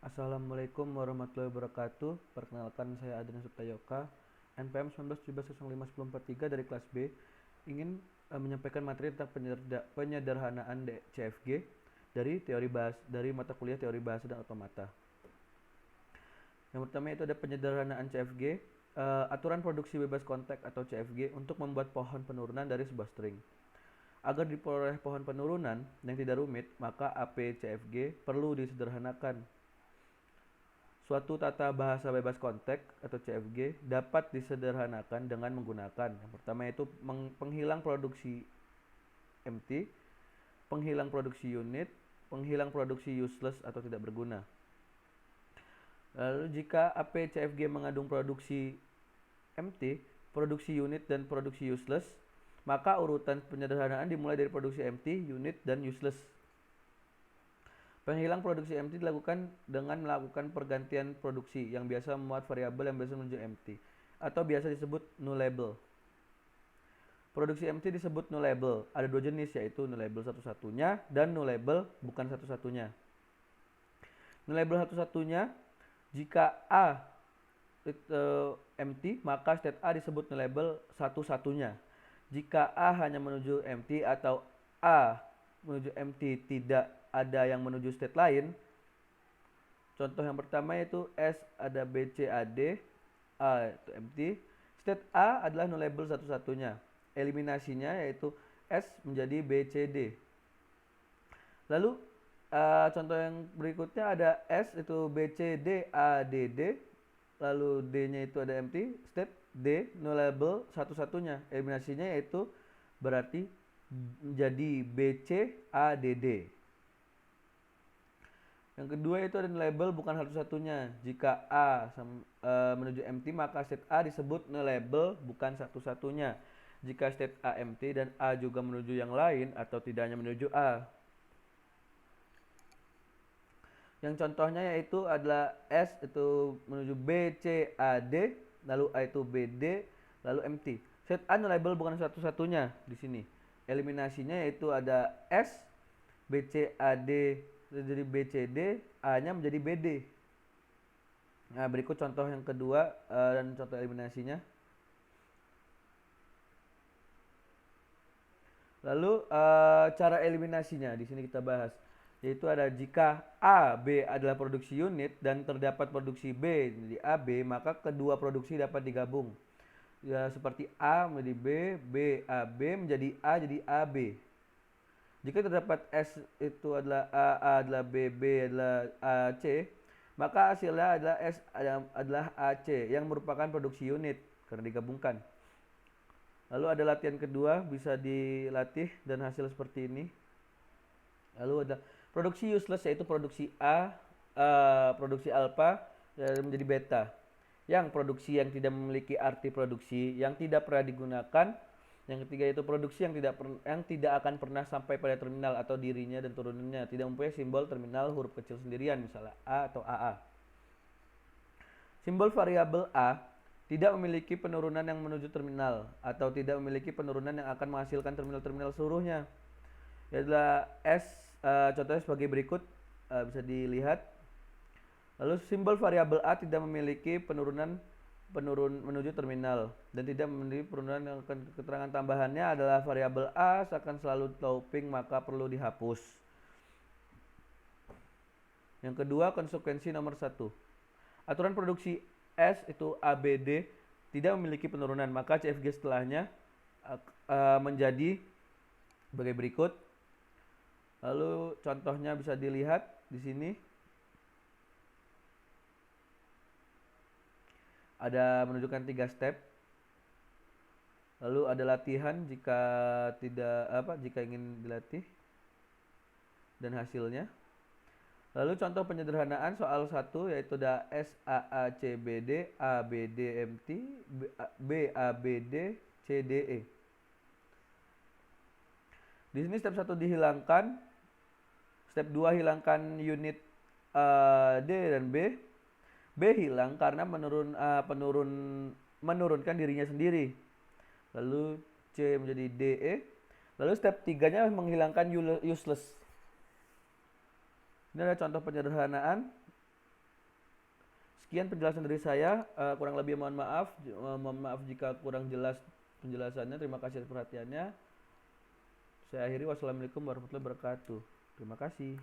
Assalamualaikum warahmatullahi wabarakatuh. Perkenalkan, saya Adrian Sutayoka, NPM 1917051043 dari kelas B. Ingin menyampaikan materi tentang penyederhanaan CFG dari mata kuliah teori bahasa dan otomata. Yang pertama itu ada penyederhanaan CFG, aturan produksi bebas kontak atau CFG untuk membuat pohon penurunan dari sebuah string. Agar diperoleh pohon penurunan yang tidak rumit, maka AP CFG perlu disederhanakan. Suatu tata bahasa bebas konteks atau CFG dapat disederhanakan dengan menggunakan yang pertama itu penghilang produksi empty, penghilang produksi unit, penghilang produksi useless atau tidak berguna. Lalu jika AP CFG mengandung produksi empty, produksi unit dan produksi useless, maka urutan penyederhanaan dimulai dari produksi empty, unit, dan useless. Penghilang produksi empty dilakukan dengan melakukan pergantian produksi yang biasa memuat variabel yang biasa menuju empty atau biasa disebut nullable. Produksi empty disebut nullable. Ada dua jenis, yaitu nullable satu-satunya dan nullable bukan satu-satunya. Nullable satu-satunya, jika A empty, maka state A disebut nullable satu-satunya. Jika A hanya menuju empty atau A menuju empty tidak ada yang menuju state lain. Contoh yang pertama yaitu S ada B, C, A, D, A itu empty. State A adalah nullable satu-satunya. Eliminasinya yaitu S menjadi B, C, D. Lalu contoh yang berikutnya ada S itu B, C, D, A, D, D. Lalu D-nya itu ada empty. State D nullable satu-satunya. Eliminasinya yaitu berarti menjadi B, C, A, D, D. Yang kedua itu ada nullable bukan satu-satunya. Jika A menuju empty, maka state A disebut nullable bukan satu-satunya. Jika state A empty dan A juga menuju yang lain atau tidak hanya menuju A. Yang contohnya yaitu adalah S itu menuju B, C, A, D, lalu A itu B, D, lalu empty. State A nullable bukan satu-satunya di sini. Eliminasinya yaitu ada S, B, C, A, D, jadi B, C, D, A-nya menjadi B, D. Nah, berikut contoh yang kedua dan contoh eliminasinya. Lalu cara eliminasinya di sini kita bahas, yaitu ada jika A, B adalah produksi unit dan terdapat produksi B jadi AB, maka kedua produksi dapat digabung. Ya, seperti A menjadi B, B, AB menjadi A jadi AB. Jika terdapat S itu adalah A adalah B, B adalah AC, maka hasilnya adalah S adalah AC yang merupakan produksi unit karena digabungkan. Lalu ada latihan kedua, bisa dilatih dan hasil seperti ini. Lalu ada produksi useless yaitu produksi produksi alpha menjadi beta. Yang produksi yang tidak memiliki arti produksi, yang tidak pernah digunakan. Yang ketiga itu produksi yang tidak akan pernah sampai pada terminal atau dirinya dan turunannya, tidak mempunyai simbol terminal huruf kecil sendirian, misalnya A atau AA. Simbol variabel A tidak memiliki penurunan yang menuju terminal atau tidak memiliki penurunan yang akan menghasilkan terminal-terminal seluruhnya. Adalah S, contohnya sebagai berikut, bisa dilihat. Lalu simbol variabel A tidak memiliki penurun menuju terminal dan tidak memiliki penurunan yang akan keterangan tambahannya adalah variabel A akan selalu looping maka perlu dihapus. Yang kedua, konsekuensi nomor 1. Aturan produksi S itu ABD tidak memiliki penurunan, maka CFG setelahnya menjadi sebagai berikut. Lalu contohnya bisa dilihat di sini. Ada menunjukkan 3 step. Lalu ada latihan jika ingin dilatih dan hasilnya. Lalu contoh penyederhanaan soal 1 yaitu ada S A A C B D A B D M T B A B D C D E. Di sini step 1 dihilangkan. Step 2 hilangkan unit D dan B. B hilang karena menurunkan dirinya sendiri. Lalu C menjadi DE. Lalu step 3-nya menghilangkan useless. Ini adalah contoh penyederhanaan. Sekian penjelasan dari saya. Kurang lebih mohon maaf. Mohon maaf jika kurang jelas penjelasannya. Terima kasih atas perhatiannya. Saya akhiri. Wassalamualaikum warahmatullahi wabarakatuh. Terima kasih.